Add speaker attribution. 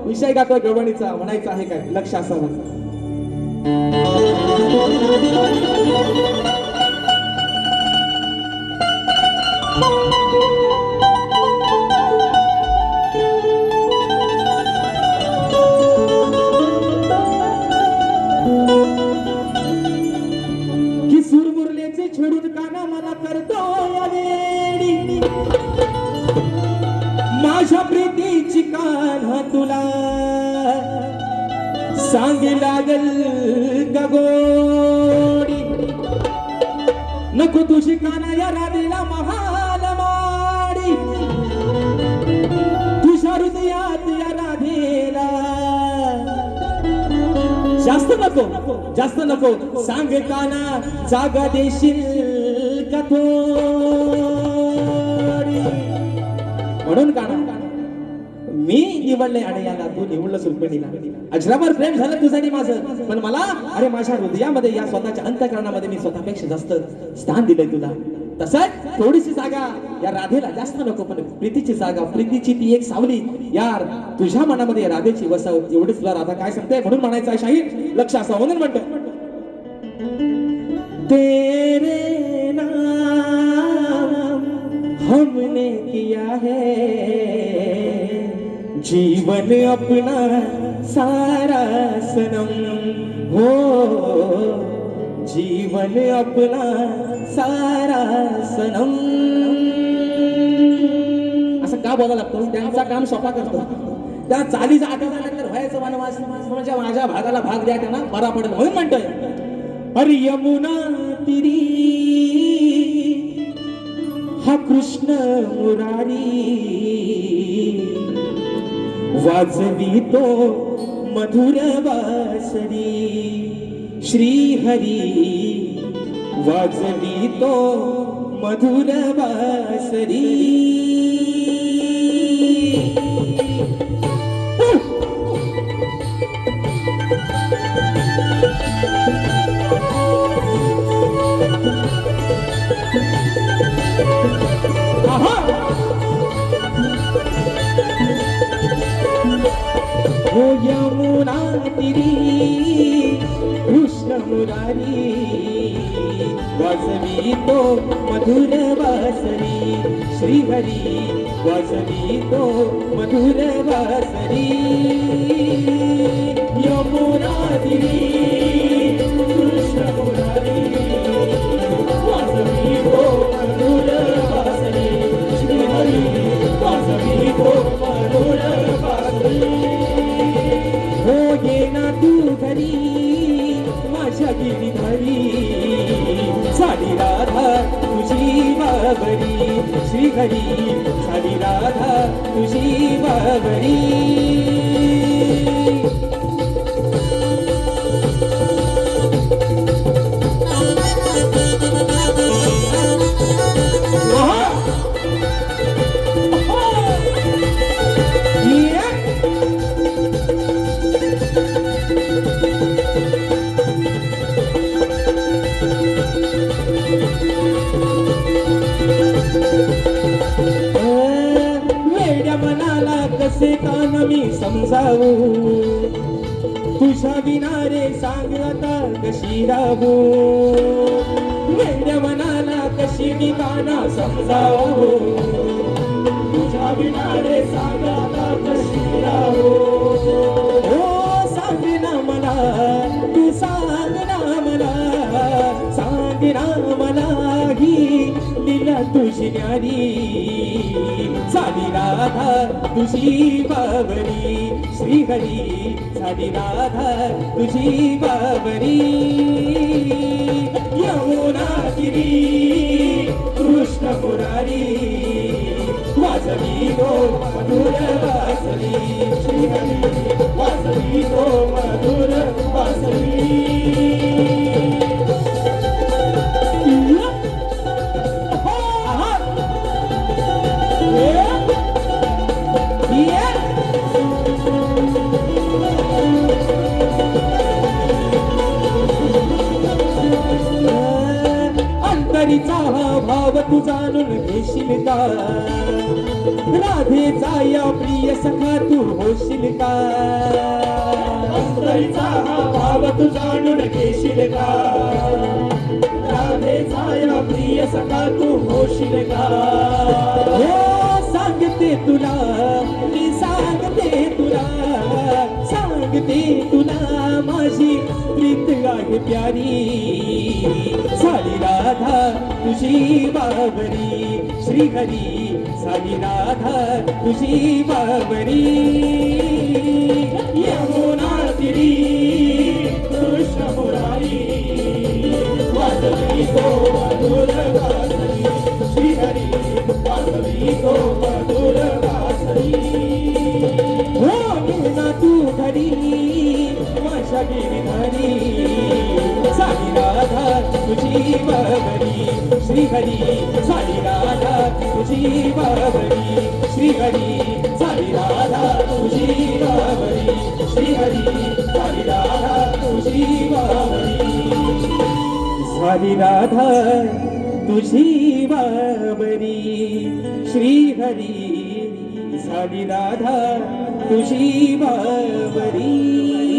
Speaker 1: विषय गातोय गवळणीचा, म्हणायचा आहे काय लक्ष असावं. की सुरमुरल्याचे छेडून काना मला करतोय वेडी, माझ्या प्रीतीची कान्हा तुला सांगे लागल गगोडी. नको तुझी काना या राधेला महाल माडी, तुझ्या हृदयात या राधेला जास्त नको, जास्त नको. सांग काना जागा देशील का थोडी. म्हणून काना मी निवडले अडयाला, तू निवडलं सुरपणीला. अजरामर प्रेम झालं तुझं आणि माझं, पण मला अरे माझ्या हृदयामध्ये या स्वतःच्या अंतःकरणामध्ये मी स्वतःपेक्षा जास्त स्थान दिलंय तुला. तसंच थोडीशी जागा या राधेला जास्त नको, पण प्रीतीची जागा, प्रीतीची ती एक सावली यार तुझ्या मनामध्ये राधेची वसाव, एवढीच तुला राधा काय सांगते. म्हणून म्हणायचं आहे शाहीर लक्ष असावं. म्हणून म्हणतो तेरे नाम हमने किया है जीवन अपना सारा सनम, हो जीवन अपना सारा सनम. असं का बोलायला लागतो, त्यांचा काम सोपा करतो. त्या चालीचा आठवड्यानंतर व्हायचं वनवास म्हणजे माझ्या भागाला भाग द्या, त्यांना बरा पडेल. म्हणून म्हणतोय अरे यमुना तिरी हा कृष्ण मुरारी वाजवी तो मधुर बासरी. श्री हरी वाजवी तो मधुर बासरी. हो यमुना तिरी कृष्ण मुरारी वाजवी तो मधुर बासरी. श्री हरी वाजवी तो मधुर बासरी. यमुना तिरी कृष्ण मुरारी वाजवी तो मधुर बासरी. श्री हरी वाजवी तो मधुर बासरी. हो ये ना तू घरी माझ्या गिरिधारी साडी राधा तुझी बाबरी. श्री हरी साडी राधा तुझी बाबरी. कसे कान मी समजावू तुझ्या विना रे, सांग आता कशी राहू. वेड्या मनाला कशी मी काना समजावू तुझ्या विना रे, सांग आता कशी राहू. हो सांग ना मला, तू सांग ना मला, सांग ना मला ही लीला तुझी न्यारी. साडी राधा तुझी बाबरी. श्री हरी साडी राधा तुझी बाबरी. यमुना तिरी कृष्ण मुरारी वाजवी तो मधुर बासरी. श्री हरी वाजवी तो मधुर बासरी. अंतरीचा भाव तू जाणून घेशील का, राधेचा या प्रिय सखा तू होशील होशील का
Speaker 2: अंतरीचा हा भाव तू जाणून घेशील का राधेचा या प्रिय सखा तू होशील का
Speaker 1: हो सांगते तुला मी सांगते तुला माझी प्रीत आहे प्यारी साडी राधा तुझी बाबरी श्रीहरी साडी राधा तुझी बाबरी
Speaker 2: यमुना तिरी कृष्ण मुरारी वाजवी तो मधुर वासरी श्रीहरी वाजवी तो मधुर वासरी
Speaker 1: हो ना तू घरी माझ्या गिरधारी साडी राधा तुझी बाबरी श्रीहरी साडी राधा तुझी बाबरी श्रीहरी साडी राधा तुझी बाबरी श्रीहरी साडी राधा तुझी बाबरी साडी राधा तुझी बाबरी श्रीहरी साडी राधा तुझी बाबरी